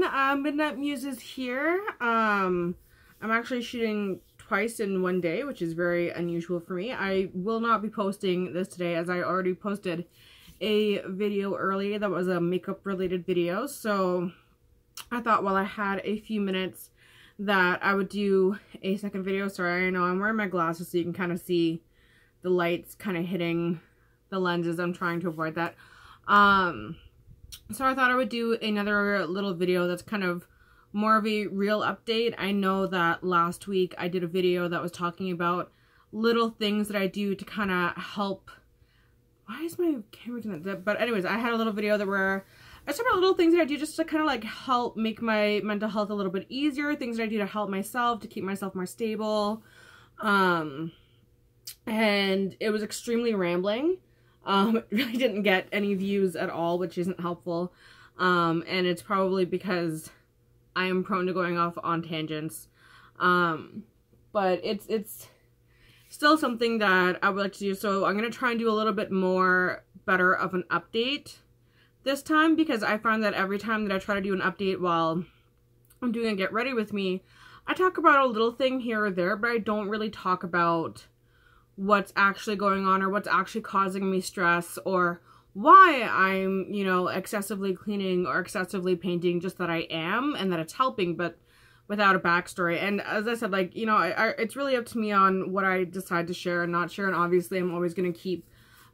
everyone, Midnight Muse is here. I'm actually shooting twice in one day, which is very unusual for me. I will not be posting this today as I already posted a video earlier that was a makeup related video. So I thought while I had a few minutes that I would do a second video. Sorry, I know I'm wearing my glasses so you can kind of see the lights kind of hitting the lenses. I'm trying to avoid that. So I thought I would do another little video that's kind of more of a real update. I know that last week I did a video that was talking about little things that I do to kind of help. Why is my camera doing that? But anyways, I had a little video that where I talked about little things that I do just to kind of like help make my mental health a little bit easier. Things that I do to help myself, to keep myself more stable. And it was extremely rambling. It really didn't get any views at all, which isn't helpful. And it's probably because I am prone to going off on tangents. But it's still something that I would like to do. So I'm going to try and do a little bit more better of an update this time, because I find that every time that I try to do an update while I'm doing a get ready with me, I talk about a little thing here or there, but I don't really talk about what's actually going on or what's actually causing me stress or why I'm, you know, excessively cleaning or excessively painting, just that I am and that it's helping, but without a backstory. And as I said, like, you know, it's really up to me on what I decide to share and not share. And obviously I'm always going to keep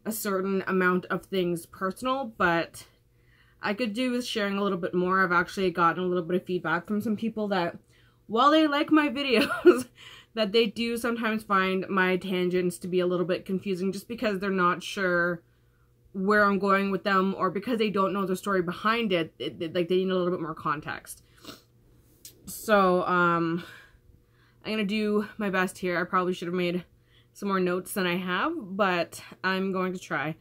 a certain amount of things personal, but I could do with sharing a little bit more. I've actually gotten a little bit of feedback from some people that while they like my videos, that they do sometimes find my tangents to be a little bit confusing just because they're not sure where I'm going with them, or because they don't know the story behind it. Like, they need a little bit more context. So, I'm gonna do my best here. I probably should have made some more notes than I have, but I'm going to try.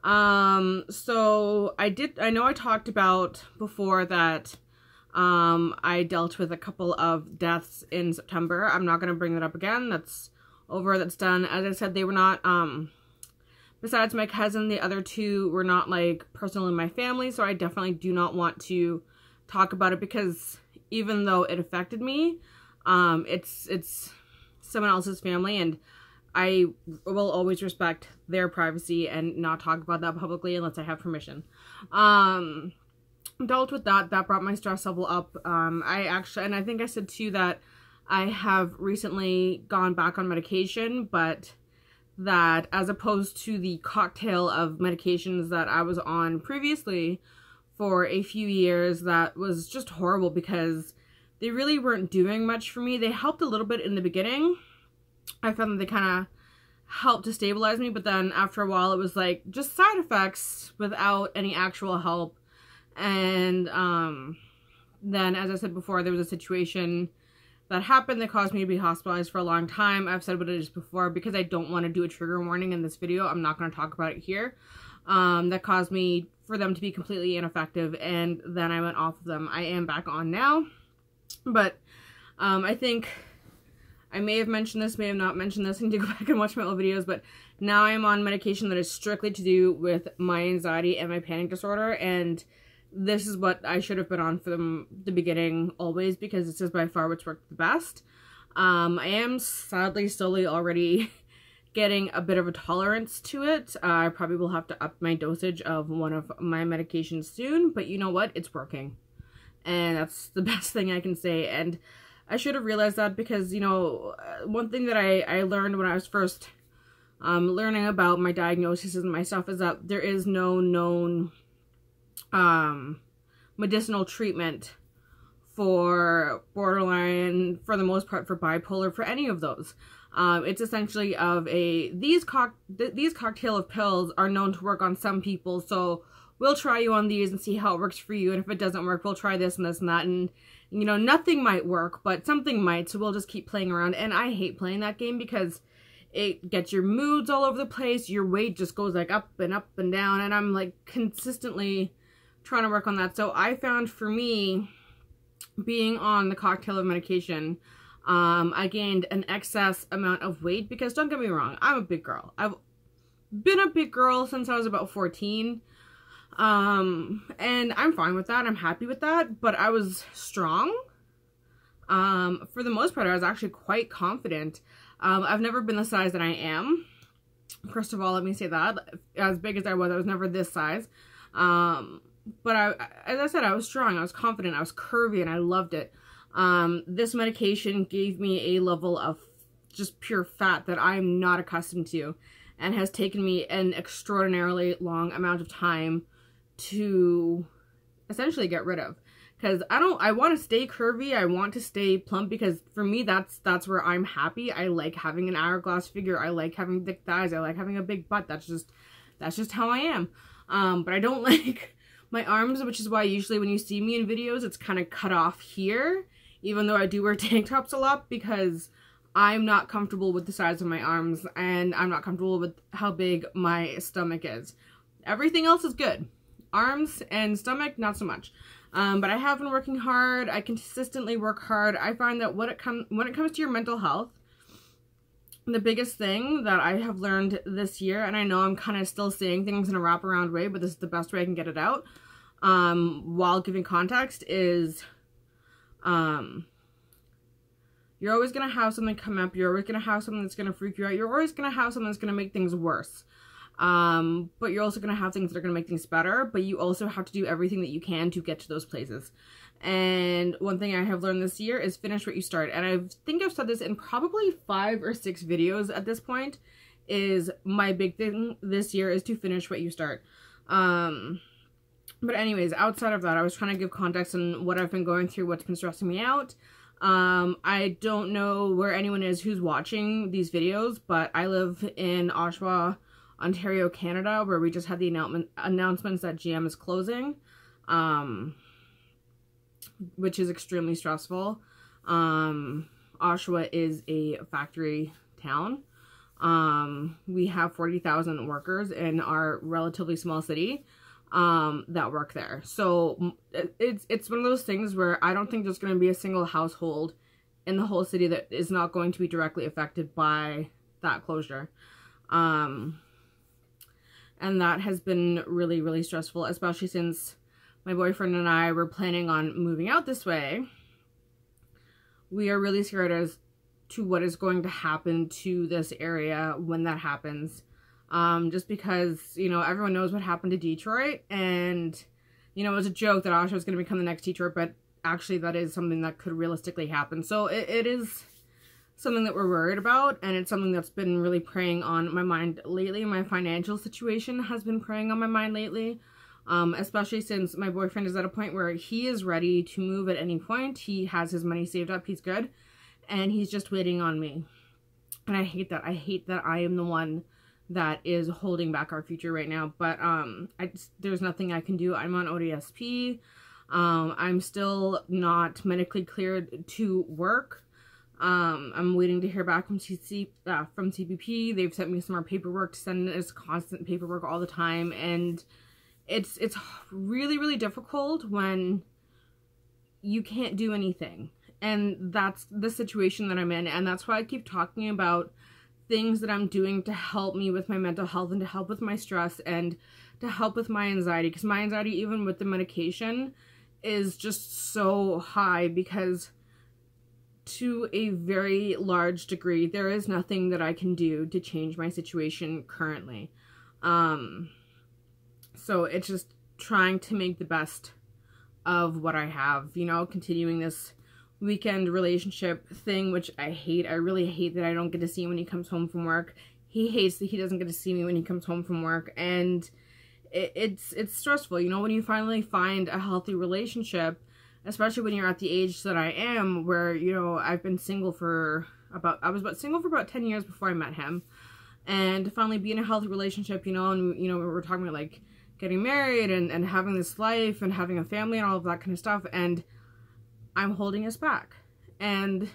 So I know I talked about before that I dealt with a couple of deaths in September. I'm not going to bring that up again. That's over. That's done. As I said, they were not, besides my cousin, the other two were not, like, personal in my family, so I definitely do not want to talk about it, because even though it affected me, it's someone else's family, and I will always respect their privacy and not talk about that publicly unless I have permission. Dealt with that. That brought my stress level up. I actually, and I think I said too that I have recently gone back on medication, but that as opposed to the cocktail of medications that I was on previously for a few years, that was just horrible because they really weren't doing much for me. They helped a little bit in the beginning. I found that they kind of helped to stabilize me, but then after a while it was like just side effects without any actual help. And then, as I said before, there was a situation that happened that caused me to be hospitalized for a long time. I've said what it is before, because I don't want to do a trigger warning in this video. I'm not going to talk about it here. That caused me for them to be completely ineffective, and then I went off of them. I am back on now, but I think I may have mentioned this, may have not mentioned this. I need to go back and watch my old videos, but now I am on medication that is strictly to do with my anxiety and my panic disorder, and this is what I should have been on from the beginning always, because this is by far what's worked the best. I am sadly slowly already getting a bit of a tolerance to it. I probably will have to up my dosage of one of my medications soon, but you know what? It's working. And that's the best thing I can say. And I should have realized that, because, you know, one thing that I learned when I was first learning about my diagnosis and myself is that there is no known medicinal treatment for borderline, for the most part for bipolar, for any of those. It's essentially of these cocktail of pills are known to work on some people, so we'll try you on these and see how it works for you, and if it doesn't work, we'll try this and this and that, and you know, nothing might work, but something might, so we'll just keep playing around. And I hate playing that game because it gets your moods all over the place, your weight just goes like up and down, and I'm like consistently trying to work on that. So I found for me, being on the cocktail of medication, I gained an excess amount of weight, because don't get me wrong, I'm a big girl. I've been a big girl since I was about 14. And I'm fine with that. I'm happy with that, but I was strong. For the most part, I was actually quite confident. I've never been the size that I am. First of all, let me say that. As big as I was never this size. But as I said, I was strong, I was confident, I was curvy, and I loved it. This medication gave me a level of just pure fat that I'm not accustomed to, and has taken me an extraordinarily long amount of time to essentially get rid of. Because I want to stay curvy, I want to stay plump, because for me, that's where I'm happy. I like having an hourglass figure, I like having thick thighs, I like having a big butt. That's just how I am. But I don't like my arms, which is why usually when you see me in videos, it's kind of cut off here, even though I do wear tank tops a lot, because I'm not comfortable with the size of my arms, and I'm not comfortable with how big my stomach is. Everything else is good. Arms and stomach, not so much. But I have been working hard. I consistently work hard. I find that when it comes to your mental health, the biggest thing that I have learned this year, and I know I'm kind of still saying things in a wraparound way, but this is the best way I can get it out, while giving context, is you're always going to have something come up. You're always going to have something that's going to freak you out. You're always going to have something that's going to make things worse. But you're also going to have things that are going to make things better, but you also have to do everything that you can to get to those places. And one thing I have learned this year is finish what you start. And I think I've said this in probably 5 or 6 videos at this point, is my big thing this year is to finish what you start. But anyways, outside of that, I was trying to give context on what I've been going through, what's been stressing me out. I don't know where anyone is who's watching these videos, but I live in Oshawa, Ontario, Canada, where we just had the announcements that GM is closing, which is extremely stressful. Oshawa is a factory town. We have 40,000 workers in our relatively small city that work there. So it's one of those things where I don't think there's going to be a single household in the whole city that is not going to be directly affected by that closure. And that has been really, really stressful, especially since my boyfriend and I were planning on moving out this way. We are really scared as to what is going to happen to this area when that happens. Just because, you know, everyone knows what happened to Detroit, and, you know, it was a joke that Oshawa was going to become the next Detroit, but actually that is something that could realistically happen. So it is something that we're worried about, and it's something that's been really preying on my mind lately. My financial situation has been preying on my mind lately, especially since my boyfriend is at a point where he is ready to move at any point. He has his money saved up, he's good, and he's just waiting on me. And I hate that. I hate that I am the one that is holding back our future right now. But there's nothing I can do. I'm on ODSP. I'm still not medically cleared to work. I'm waiting to hear back from CBP. They've sent me some more paperwork to send. It's constant paperwork all the time, and it's really, really difficult when you can't do anything. And that's the situation that I'm in, and that's why I keep talking about things that I'm doing to help me with my mental health, and to help with my stress, and to help with my anxiety, because my anxiety, even with the medication, is just so high, because to a very large degree, there is nothing that I can do to change my situation currently. So it's just trying to make the best of what I have, you know, continuing this weekend relationship thing, which I hate. I really hate that I don't get to see him when he comes home from work. He hates that he doesn't get to see me when he comes home from work, and it's stressful, you know, when you finally find a healthy relationship, especially when you're at the age that I am, where, you know, I've been single for single for about 10 years before I met him, and to finally be in a healthy relationship, you know, and, you know, we're talking about, like, getting married and having this life and having a family and all of that kind of stuff, and I'm holding us back. And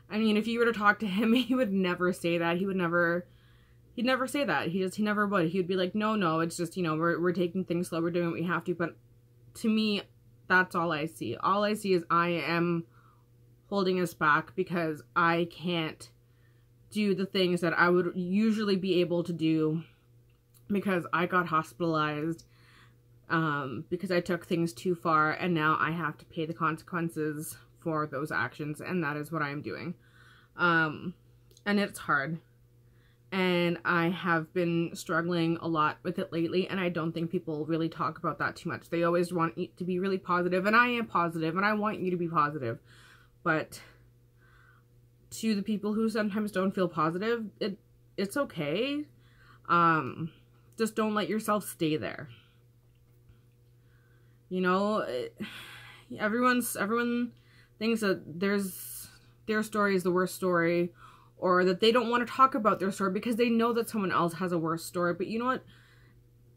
I mean, if you were to talk to him, he would never say that. He'd never say that. He never would. He would be like, no, it's just, you know, we're taking things slow, we're doing what we have to. But to me, that's all I see. All I see is I am holding us back because I can't do the things that I would usually be able to do, because I got hospitalized because I took things too far, and now I have to pay the consequences for those actions, and that is what I'm doing. And it's hard, and I have been struggling a lot with it lately, and I don't think people really talk about that too much. They always want you to be really positive, and I am positive, and I want you to be positive, but to the people who sometimes don't feel positive, it's okay. Just don't let yourself stay there. You know, everyone thinks that their story is the worst story, or that they don't want to talk about their story because they know that someone else has a worse story. But you know what?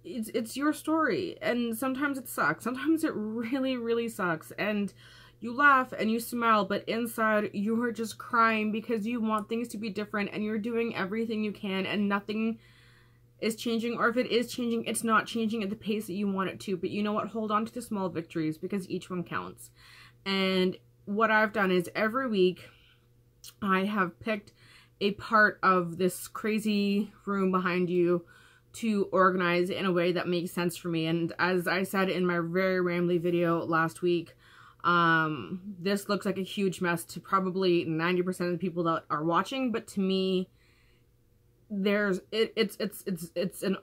It's your story, and sometimes it sucks. Sometimes it really, really sucks, and you laugh and you smile, but inside you are just crying because you want things to be different, and you're doing everything you can, and nothing is changing, or if it is changing, it's not changing at the pace that you want it to. But you know what? Hold on to the small victories, because each one counts. And what I've done is every week I have picked a part of this crazy room behind you to organize in a way that makes sense for me. And as I said in my very rambly video last week, this looks like a huge mess to probably 90% of the people that are watching, but to me, it's an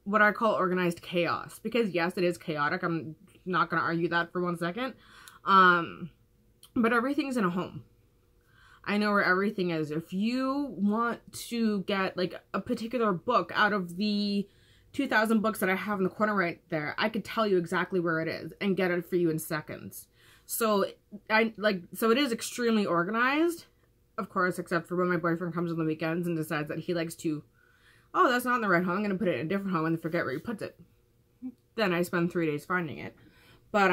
what I call organized chaos, because yes, it is chaotic. I'm not going to argue that for 1 second. But everything's in a home. I know where everything is. If you want to get like a particular book out of the 2,000 books that I have in the corner right there, I could tell you exactly where it is and get it for you in seconds. So it is extremely organized. Of course, except for when my boyfriend comes on the weekends and decides that he likes to, oh, that's not in the right home, I'm going to put it in a different home, and then forget where he puts it. Then I spend 3 days finding it. But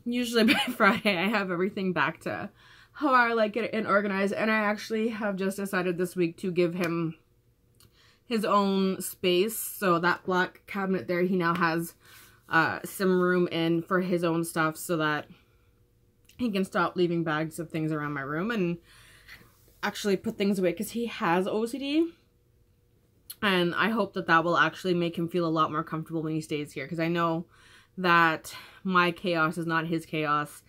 usually by Friday I have everything back to how I like it and organized. And I actually have just decided this week to give him his own space. So that black cabinet there, he now has some room in for his own stuff, so that he can stop leaving bags of things around my room and actually put things away, because he has OCD, and I hope that that will actually make him feel a lot more comfortable when he stays here, because I know that my chaos is not his chaos,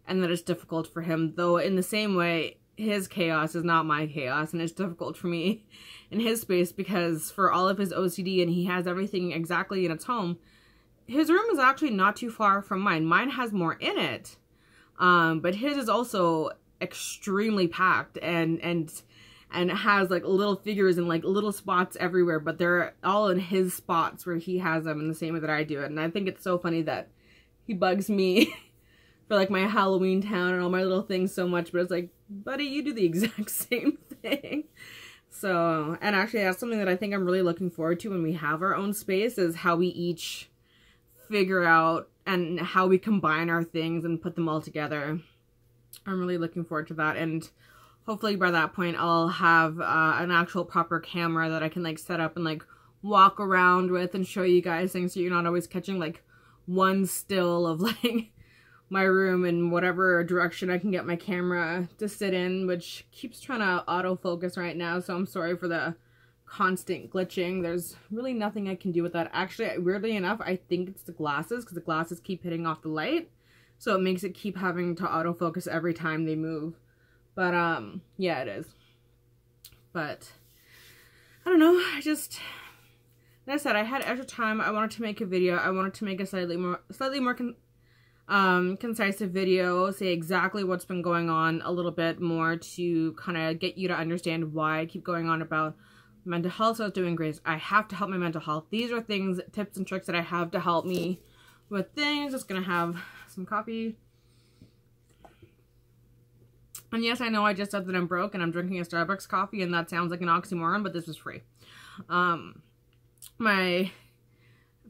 and that it's difficult for him, though in the same way his chaos is not my chaos, and it's difficult for me in his space, because for all of his OCD and he has everything exactly in its home, his room is actually not too far from mine. Mine has more in it, but his is also extremely packed and has like little figures and like little spots everywhere, but they're all in his spots where he has them in the same way that I do it. And I think it's so funny that he bugs me for like my Halloween town and all my little things so much, but it's like, buddy, you do the exact same thing. So, and actually that's something that I think I'm really looking forward to when we have our own space, is how we each figure out and how we combine our things and put them all together. I'm really looking forward to that, and hopefully by that point I'll have an actual proper camera that I can like set up and like walk around with and show you guys things, so you're not always catching like one still of like my room in whatever direction I can get my camera to sit in, which keeps trying to autofocus right now, so I'm sorry for the constant glitching. There's really nothing I can do with that. Actually, weirdly enough, I think it's the glasses, because the glasses keep hitting off the light, so it makes it keep having to autofocus every time they move. But yeah, it is. But I don't know, like I said, I had extra time. I wanted to make a video. I wanted to make a slightly more concise video, say exactly what's been going on a little bit more, to kind of get you to understand why I keep going on about mental health. So I was doing great. I have to help my mental health. These are things, tips and tricks that I have to help me with things. Just gonna have some coffee. And yes, I know I just said that I'm broke and I'm drinking a Starbucks coffee, and that sounds like an oxymoron, but this was free. My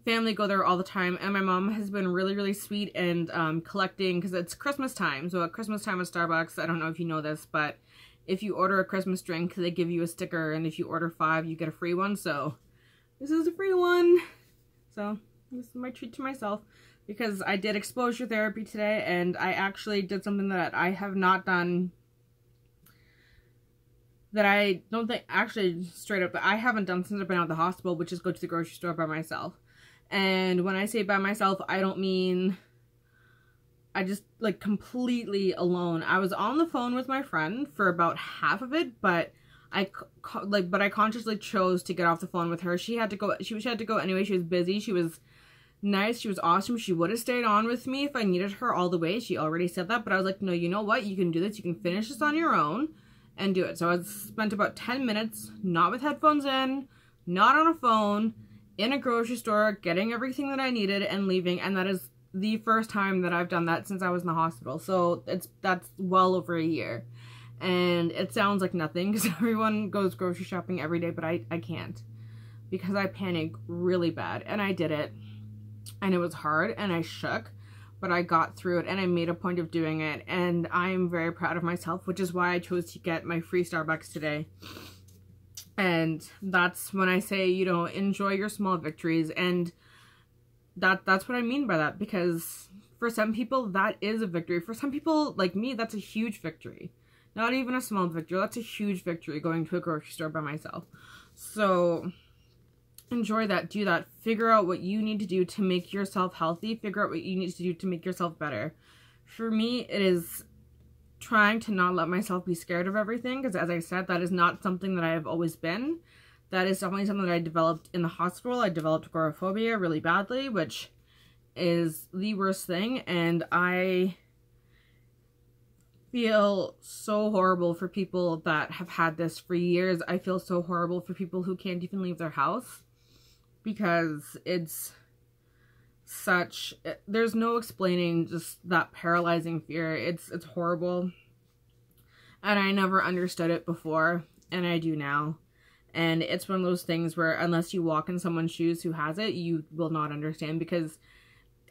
family go there all the time, and my mom has been really, really sweet and collecting, because it's Christmas time. So at Christmas time at Starbucks, I don't know if you know this, but if you order a Christmas drink, they give you a sticker, and if you order 5, you get a free one. So this is a free one. So this is my treat to myself, because I did exposure therapy today, and I actually did something that I have not done, that I don't think, actually straight up, that I haven't done since I've been out of the hospital, which is go to the grocery store by myself. And when I say by myself, I don't mean I just like completely alone. I was on the phone with my friend for about half of it, but I consciously chose to get off the phone with her. She had to go. She had to go anyway. She was busy. She was nice. She was awesome. She would have stayed on with me if I needed her all the way. She already said that, but I was like, no, you know what? You can do this. You can finish this on your own and do it. So I spent about 10 minutes, not with headphones in, not on a phone, in a grocery store, getting everything that I needed and leaving. And that is the first time that I've done that since I was in the hospital. So that's well over a year. And it sounds like nothing because everyone goes grocery shopping every day, but I can't because I panic really bad. And I did it. And it was hard and I shook, but I got through it and I made a point of doing it. And I'm very proud of myself, which is why I chose to get my free Starbucks today. And that's when I say, you know, enjoy your small victories. And that's what I mean by that, because for some people that is a victory. For some people like me, that's a huge victory. Not even a small victory. That's a huge victory, going to a grocery store by myself. So enjoy that, do that, figure out what you need to do to make yourself healthy, figure out what you need to do to make yourself better. For me, it is trying to not let myself be scared of everything, because as I said, that is not something that I have always been. That is definitely something that I developed in the hospital. I developed agoraphobia really badly, which is the worst thing, and I feel so horrible for people that have had this for years. I feel so horrible for people who can't even leave their house, because it's such, there's no explaining just that paralyzing fear. It's horrible. And I never understood it before, and I do now. And it's one of those things where unless you walk in someone's shoes who has it, you will not understand, because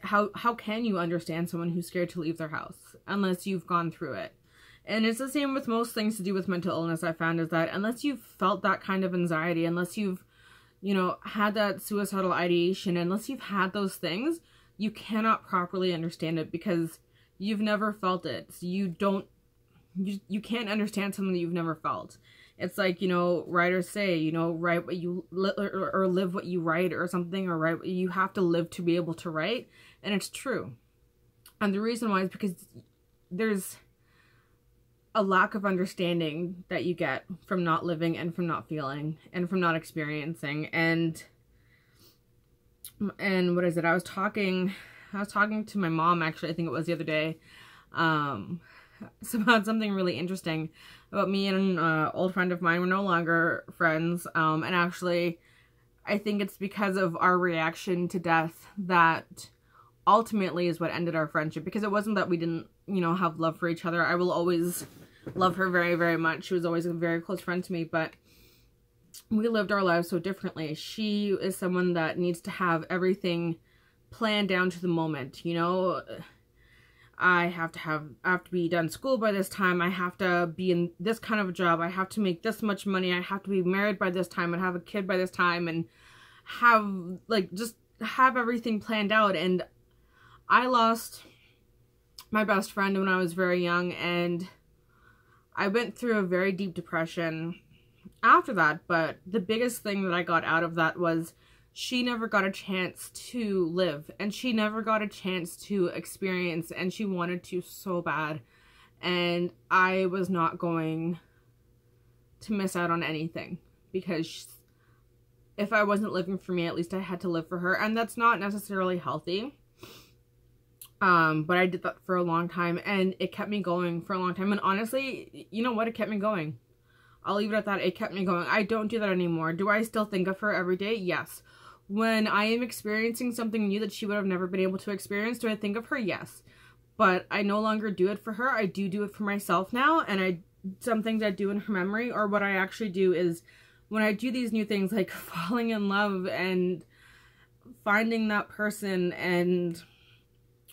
how can you understand someone who's scared to leave their house unless you've gone through it? And it's the same with most things to do with mental illness. I found is that unless you've felt that kind of anxiety, unless you've, you know, had that suicidal ideation, unless you've had those things, you cannot properly understand it, because you've never felt it. So you can't understand something that you've never felt. It's like, you know, writers say, you know, write what you or live what you write or something, or write what you have to live to be able to write. And it's true. And the reason why is because there's a lack of understanding that you get from not living and from not feeling and from not experiencing. And what is it? I was talking to my mom, actually, I think it was the other day, about something really interesting about me and an old friend of mine. We're no longer friends. And actually, I think it's because of our reaction to death that ultimately is what ended our friendship, because it wasn't that we didn't, you know, have love for each other. I will always love her very, very much. She was always a very close friend to me, but we lived our lives so differently. She is someone that needs to have everything planned down to the moment, you know. I have to be done school by this time. I have to be in this kind of a job. I have to make this much money. I have to be married by this time and have a kid by this time and have, like, just have everything planned out. And I lost my best friend when I was very young, and I went through a very deep depression after that. But the biggest thing that I got out of that was she never got a chance to live, and she never got a chance to experience, and she wanted to so bad. And I was not going to miss out on anything, because if I wasn't living for me, at least I had to live for her. And that's not necessarily healthy. But I did that for a long time, and it kept me going for a long time. And honestly, you know what? It kept me going. I'll leave it at that. It kept me going. I don't do that anymore. Do I still think of her every day? Yes. When I am experiencing something new that she would have never been able to experience, do I think of her? Yes. But I no longer do it for her. I do it for myself now. And some things I do in her memory, or what I actually do is when I do these new things, like falling in love and finding that person, and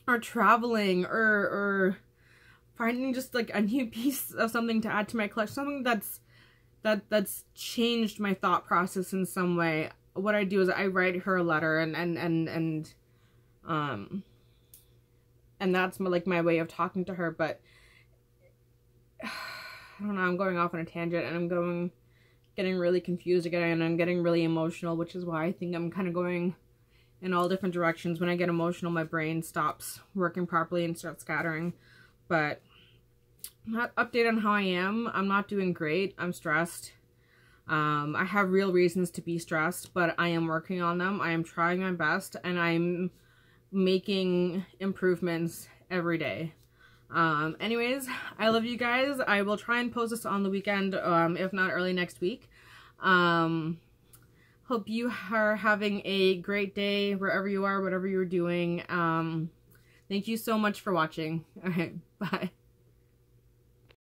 or traveling, or finding just like a new piece of something to add to my collection, something that's changed my thought process in some way. What I do is I write her a letter, and that's my way of talking to her. But I don't know, I'm going off on a tangent, and I'm getting really confused again, and I'm getting really emotional, which is why I think I'm kind of going in all different directions. When I get emotional, my brain stops working properly and starts scattering. But update on how I am. I'm not doing great. I'm stressed. I have real reasons to be stressed, but I am working on them. I am trying my best, and I'm making improvements every day. Anyways, I love you guys. I will try and post this on the weekend, if not early next week. Hope you are having a great day wherever you are, whatever you're doing. Thank you so much for watching. All right, bye.